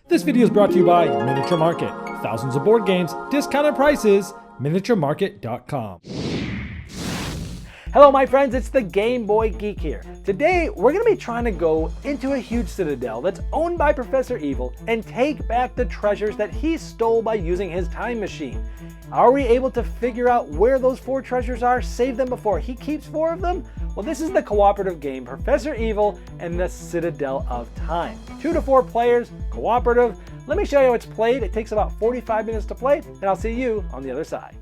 This video is brought to you by Miniature Market. Thousands of board games, discounted prices, miniaturemarket.com. Hello my friends, it's the Game Boy Geek here. Today we're going to be trying to go into a huge citadel that's owned by Professor Evil and take back the treasures that he stole by using his time machine. Are we able to figure out where those 4 treasures are, save them before he keeps 4 of them? Well, this is the cooperative game Professor Evil and the Citadel of Time. 2 to 4 players, cooperative. Let me show you how it's played. It takes about 45 minutes to play, and I'll see you on the other side.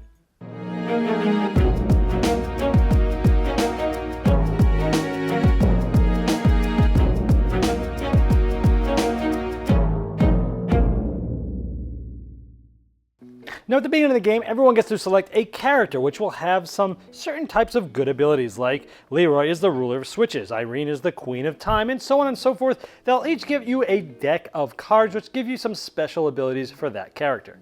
Now at the beginning of the game, everyone gets to select a character which will have some certain types of good abilities, like Leroy is the ruler of switches, Irene is the queen of time, and so on and so forth. They'll each give you a deck of cards which give you some special abilities for that character.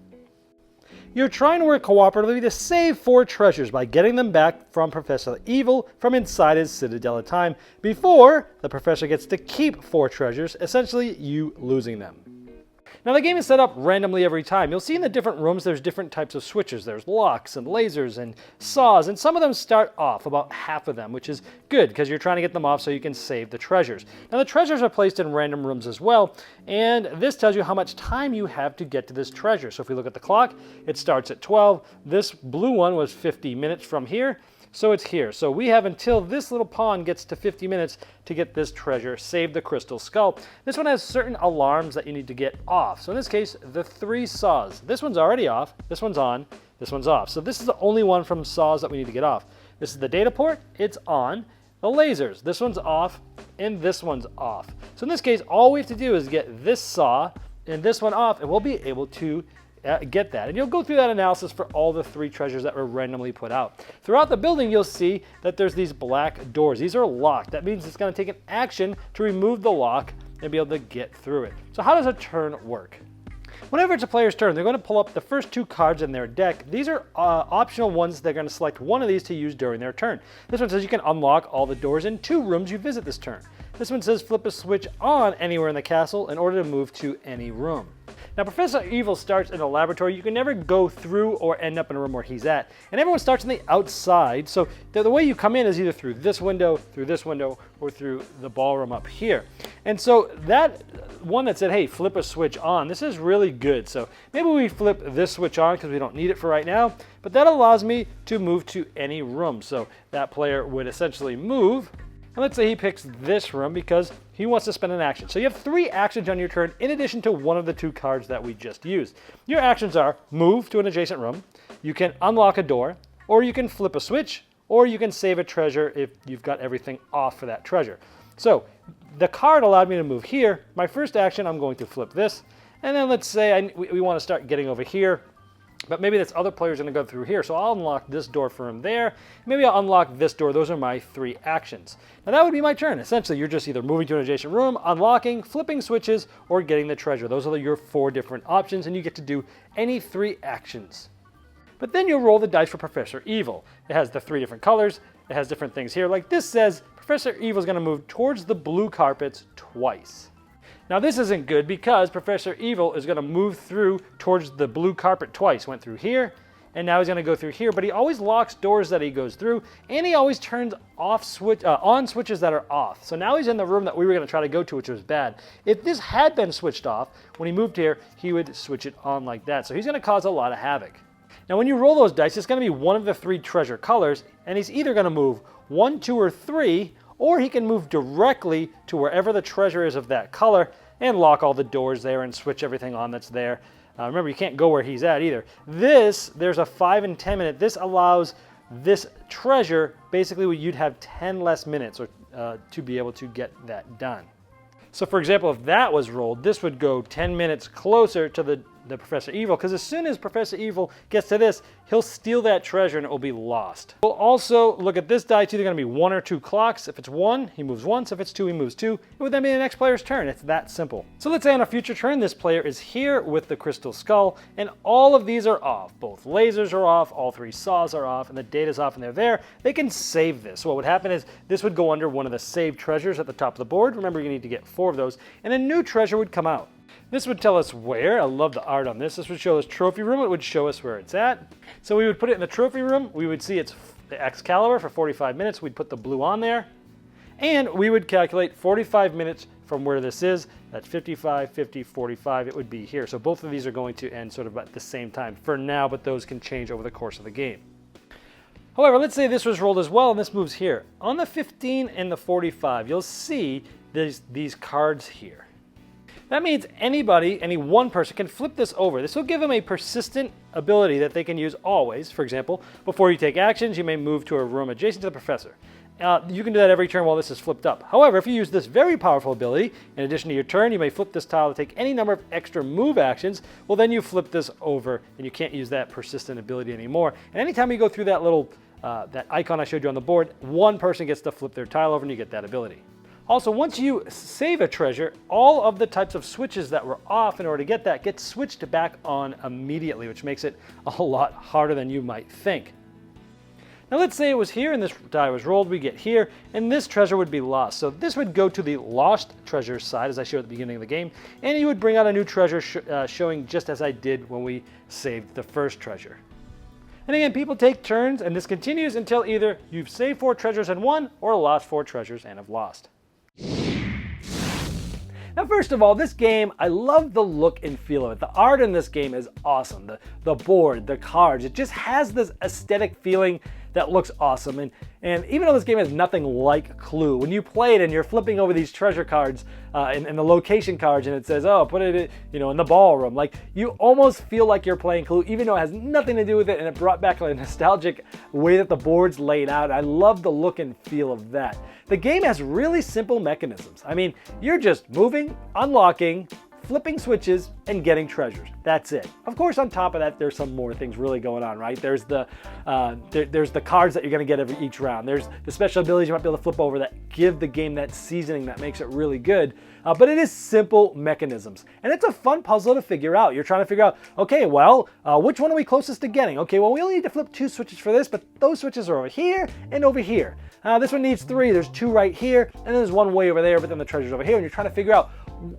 You're trying to work cooperatively to save 4 treasures by getting them back from Professor Evil from inside his Citadel of Time before the professor gets to keep 4 treasures, essentially you losing them. Now the game is set up randomly every time. You'll see in the different rooms there's different types of switches. There's locks and lasers and saws, and some of them start off, about half of them, which is good because you're trying to get them off so you can save the treasures. Now the treasures are placed in random rooms as well, and this tells you how much time you have to get to this treasure. So if we look at the clock, it starts at 12. This blue one was 50 minutes from here. So it's here. So we have until this little pawn gets to 50 minutes to get this treasure, save the crystal skull. This one has certain alarms that you need to get off. So in this case, the 3 saws. This one's already off, this one's on, this one's off. So this is the only one from saws that we need to get off. This is the data port, it's on. The lasers, this one's off, and this one's off. So in this case, all we have to do is get this saw and this one off, and we'll be able to get that. And you'll go through that analysis for all the 3 treasures that were randomly put out. Throughout the building, you'll see that there's these black doors. These are locked. That means it's going to take an action to remove the lock and be able to get through it. So how does a turn work? Whenever it's a player's turn, they're going to pull up the first 2 cards in their deck. These are optional ones. They're going to select one of these to use during their turn. This one says you can unlock all the doors in 2 rooms you visit this turn. This one says flip a switch on anywhere in the castle in order to move to any room. Now Professor Evil starts in a laboratory. You can never go through or end up in a room where he's at. And everyone starts on the outside. So the way you come in is either through this window, or through the ballroom up here. And so that one that said, hey, flip a switch on, this is really good. So maybe we flip this switch on because we don't need it for right now. But that allows me to move to any room. So that player would essentially move. And let's say he picks this room because he wants to spend an action. So you have 3 actions on your turn in addition to one of the 2 cards that we just used. Your actions are move to an adjacent room, you can unlock a door, or you can flip a switch, or you can save a treasure if you've got everything off for that treasure. So the card allowed me to move here. My first action, I'm going to flip this. And then let's say we want to start getting over here. But maybe this other player is going to go through here, so I'll unlock this door for him there. Maybe I'll unlock this door. Those are my 3 actions. Now that would be my turn. Essentially, you're just either moving to an adjacent room, unlocking, flipping switches, or getting the treasure. Those are your 4 different options, and you get to do any 3 actions. But then you'll roll the dice for Professor Evil. It has the 3 different colors. It has different things here. Like this says, Professor Evil is going to move towards the blue carpets twice. Now this isn't good because Professor Evil is going to move through towards the blue carpet twice. Went through here, and now he's going to go through here, but he always locks doors that he goes through, and he always turns on switches that are off. So now he's in the room that we were going to try to go to, which was bad. If this had been switched off, when he moved here, he would switch it on like that. So he's going to cause a lot of havoc. Now when you roll those dice, it's going to be one of the 3 treasure colors, and he's either going to move 1, 2, or 3, or he can move directly to wherever the treasure is of that color and lock all the doors there and switch everything on that's there. Remember, you can't go where he's at either. There's a 5 and 10 minute. This allows this treasure, basically you'd have 10 less minutes to be able to get that done. So for example, if that was rolled, this would go 10 minutes closer to the Professor Evil, because as soon as Professor Evil gets to this, he'll steal that treasure and it will be lost. We'll also look at this die. It's either going to be 1 or 2 clocks. If it's 1, he moves once. If it's 2, he moves 2. It would then be the next player's turn. It's that simple. So let's say on a future turn, this player is here with the crystal skull, and all of these are off. Both lasers are off, all 3 saws are off, and the data's off and they're there. They can save this. So what would happen is this would go under one of the saved treasures at the top of the board. Remember, you need to get 4 of those, and a new treasure would come out. This would tell us where. I love the art on this. This would show us trophy room. It would show us where it's at. So we would put it in the trophy room. We would see it's the Excalibur for 45 minutes. We'd put the blue on there. And we would calculate 45 minutes from where this is. That's 55, 50, 45. It would be here. So both of these are going to end sort of at the same time for now, but those can change over the course of the game. However, let's say this was rolled as well and this moves here. On the 15 and the 45, you'll see these cards here. That means anybody, any one person can flip this over. This will give them a persistent ability that they can use always. For example, before you take actions, you may move to a room adjacent to the professor. You can do that every turn while this is flipped up. However, if you use this very powerful ability, in addition to your turn, you may flip this tile to take any number of extra move actions. Well, then you flip this over and you can't use that persistent ability anymore. And anytime you go through that little that icon I showed you on the board, one person gets to flip their tile over and you get that ability. Also, once you save a treasure, all of the types of switches that were off in order to get that get switched back on immediately, which makes it a lot harder than you might think. Now let's say it was here and this die was rolled, we get here, and this treasure would be lost. So this would go to the lost treasure side, as I showed at the beginning of the game, and you would bring out a new treasure showing just as I did when we saved the first treasure. And again, people take turns, and this continues until either you've saved 4 treasures and won, or lost 4 treasures and have lost. Now, first of all, this game, I love the look and feel of it. The art in this game is awesome. The board, the cards, it just has this aesthetic feeling that looks awesome. And even though this game is nothing like Clue, when you play it and you're flipping over these treasure cards and the location cards, and it says, oh, put it in the ballroom, like you almost feel like you're playing Clue, even though it has nothing to do with it, and it brought back a nostalgic way that the board's laid out. I love the look and feel of that. The game has really simple mechanisms. I mean, you're just moving, unlocking, flipping switches, and getting treasures. That's it. Of course, on top of that, there's some more things really going on, right? There's the cards that you're going to get every each round. There's the special abilities you might be able to flip over that give the game that seasoning that makes it really good. But it is simple mechanisms. And it's a fun puzzle to figure out. You're trying to figure out, okay, well, which one are we closest to getting? Okay, well, we only need to flip 2 switches for this, but those switches are over here and over here. This one needs 3. There's 2 right here, and then there's 1 way over there, but then the treasure's over here, and you're trying to figure out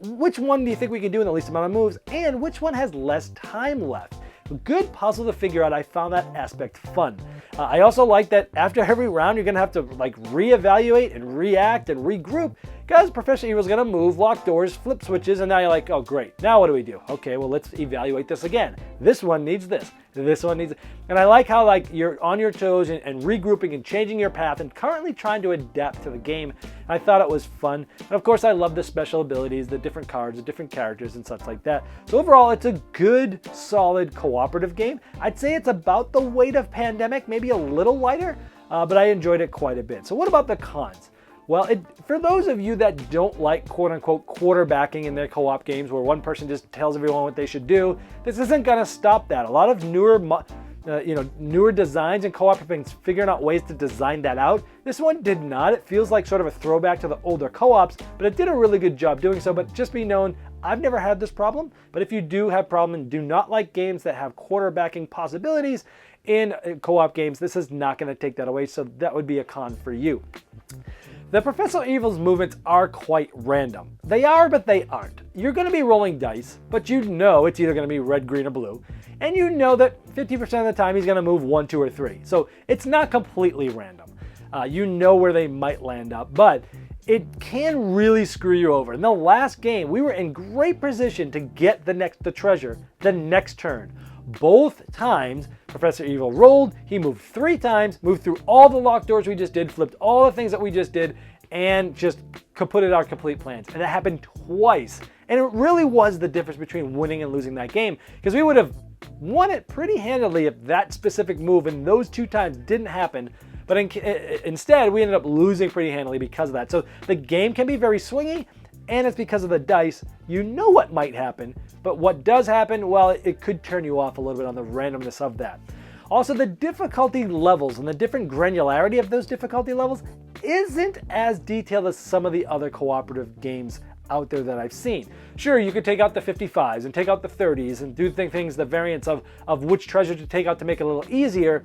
which one do you think we can do in the least amount of moves, and which one has less time left. A good puzzle to figure out. I found that aspect fun. I also like that after every round, you're going to have to like reevaluate and react and regroup, because Professor Evil's going to move, lock doors, flip switches, and now you're like, oh great, now what do we do? Okay, well, let's evaluate this again. This one needs this. This one needs it. And I like how like you're on your toes and regrouping and changing your path and currently trying to adapt to the game. I thought it was fun. And of course, I love the special abilities, the different cards, the different characters and such like that. So overall, it's a good, solid cooperative game. I'd say it's about the weight of Pandemic, maybe a little lighter, but I enjoyed it quite a bit. So what about the cons? Well, for those of you that don't like quote-unquote quarterbacking in their co-op games where one person just tells everyone what they should do, this isn't going to stop that. A lot of newer designs and co-op have been figuring out ways to design that out. This one did not. It feels like sort of a throwback to the older co-ops, but it did a really good job doing so. But just be known, I've never had this problem, but if you do have a problem and do not like games that have quarterbacking possibilities in co-op games, this is not going to take that away, so that would be a con for you. The Professor Evil's movements are quite random. They are, but they aren't. You're going to be rolling dice, but you know it's either going to be red, green, or blue. And you know that 50% of the time he's going to move 1, 2, or 3. So it's not completely random. You know where they might land up, but it can really screw you over. In the last game, we were in great position to get the treasure the next turn. Both times, Professor Evil rolled, he moved 3 times, moved through all the locked doors we just did, flipped all the things that we just did, and just kaputted our complete plans. And that happened twice. And it really was the difference between winning and losing that game, because we would have won it pretty handily if that specific move and those 2 times didn't happen. But instead, we ended up losing pretty handily because of that. So the game can be very swingy, and it's because of the dice. You know what might happen, but what does happen, well, it could turn you off a little bit on the randomness of that. Also, the difficulty levels and the different granularity of those difficulty levels isn't as detailed as some of the other cooperative games out there that I've seen. Sure, you could take out the 55s and take out the 30s and do things, the variants of which treasure to take out to make it a little easier,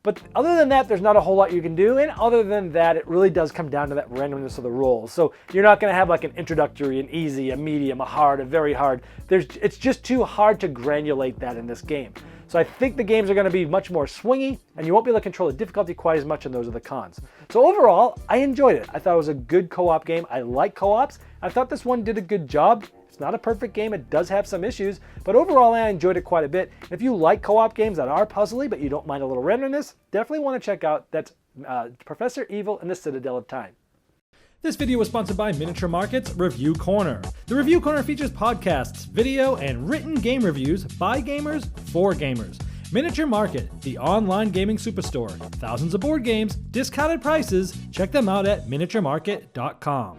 But other than that, there's not a whole lot you can do. And other than that, it really does come down to that randomness of the rolls. So you're not going to have like an introductory, an easy, a medium, a hard, a very hard. It's just too hard to granulate that in this game. So I think the games are going to be much more swingy, and you won't be able to control the difficulty quite as much, and those are the cons. So overall, I enjoyed it. I thought it was a good co-op game. I like co-ops. I thought this one did a good job. It's not a perfect game. It does have some issues, but overall I enjoyed it quite a bit. If you like co-op games that are puzzly, but you don't mind a little randomness, definitely want to check out that's Professor Evil and the Citadel of Time. This video was sponsored by Miniature Market's Review Corner. The Review Corner features podcasts, video, and written game reviews by gamers for gamers. Miniature Market, the online gaming superstore. Thousands of board games, discounted prices. Check them out at miniaturemarket.com.